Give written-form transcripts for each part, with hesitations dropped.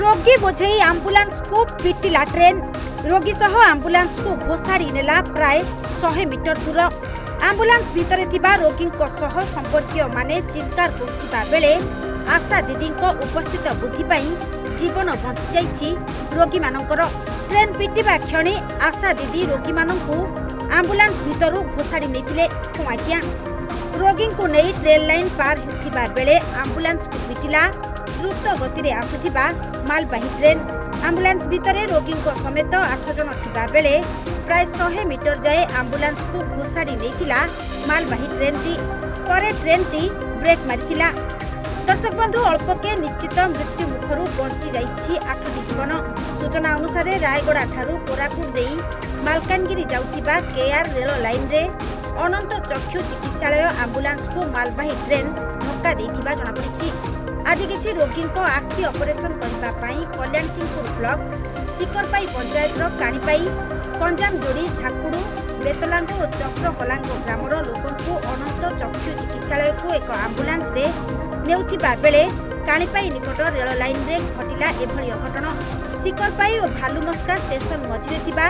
रोगी बोझे आंबुलांस को पिटिला ट्रेन रोगी सह आंबुलांस को घोषाड़ी नेला प्राय 100 मीटर दूर। आंबुलांस भितरे थिबा रोगी सह संपर्कीय माने चित्कार करुथिबा बेले आशा दीदी उपस्थित बुद्धि पाई जीवन बंची जाइछि रोगी मानकर। ट्रेन पिटिबा क्षणी आशा दीदी रोगी मानकु आंबुलांस भितरु घोषाड़ी नेतिले आज्ञा। रोगी को नहीं ट्रेन लाइन पार होथिबा बेले आंबुलांस को पिटिला द्रुत गति रे आसुथिबा मालबाही ट्रेन। आंबुलांस भितरे रोगी समेत 8 जन थिबा बेले प्राय 100 मीटर जाए आंबुलांस को घोषाड़ी नेतिला मालबाही ट्रेन टी। परे ट्रेन टी ब्रेक मारिथिला। दर्शक बंधु अल्पके निश्चित मृत्यु मुखरु बंची जाइछि 8टी जीवन। सूचना अनुसार रायगड़ा ठारू कोरापुट देई मालकानगिरी जाउथिबा केआर रेल लाइन रे अनंत चक्षु चिकित्सालय आंबुलांस को मालबाही ट्रेन धक्का देइथिबा जणा पड़िछि। आज किछि रोगी आखि ऑपरेशन करबा पई कल्याण सिंहपुर ब्लॉक सिकरपाई पंचायत काणीपाई कंजाम जोड़ी झाकुड़ू बेतलांग और चक्रकलांग ग्रामर लोकंकु अनंत चक्षु चिकित्सालय को एक आंबुलांस रे नेउथिबा बेले काणीपाई निकट रेल लाइन रे घटिला एभली अघटन। सिकरपाई और भालुमस्का स्टेशन मझिरे थिबा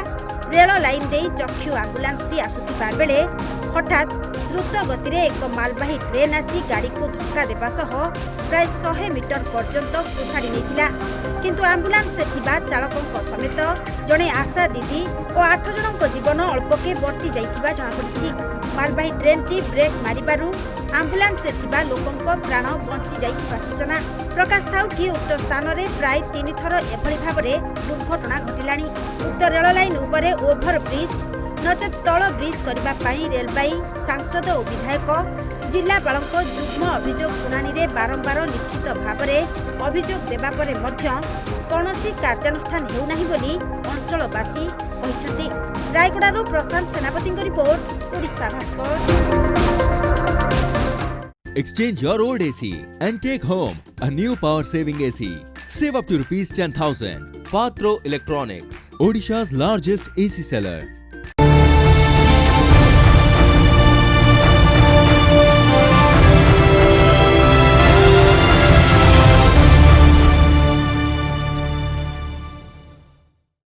रेल लाइन देई चक्षु आंबुलांस टी आसुथिबा बेले हठात द्रुत गति रे एक मालबाही ट्रेन आसी गाड़ी को धक्का देबा सह प्राय 100 मीटर पर्यंत घोषाड़ी नेतिला। किंतु आंबुलांस रे थिबा चालकंक समेत जणे आशा दीदी और 8 जनक जीवन अल्पके बर्ती जाइथिबा जणा पड़िछि। मालबाही ट्रेन टी ब्रेक मारिबारु आंबुलांस रे थिबा लोकंक प्राण बंची जाइथिबा सूचना प्रकाश थाउ कि उक्त स्थान रे प्राय 3 थर एभली भाबरे दुर्घटना घटिलाणी। उक्त रेल लाइन उपरे ओभर ब्रिज नचेत तल ब्रिज करबा पई रेलबाई सांसद और विधायक जिलापालक जुग्म अभियोग शुणानी रे बारंबार लिखित भावरे अभियोग देबा परे मध्य कौनसी कार्यानुष्ठान हेउ नाही बोली अंचलवासी कहिसथि। रायगड़ारू प्रशांत सेनापति report Odisha Bhaskar. Exchange your old AC and take home a new power saving AC. Save up to rupees 10,000. Patro Electronics, Odisha's largest AC seller.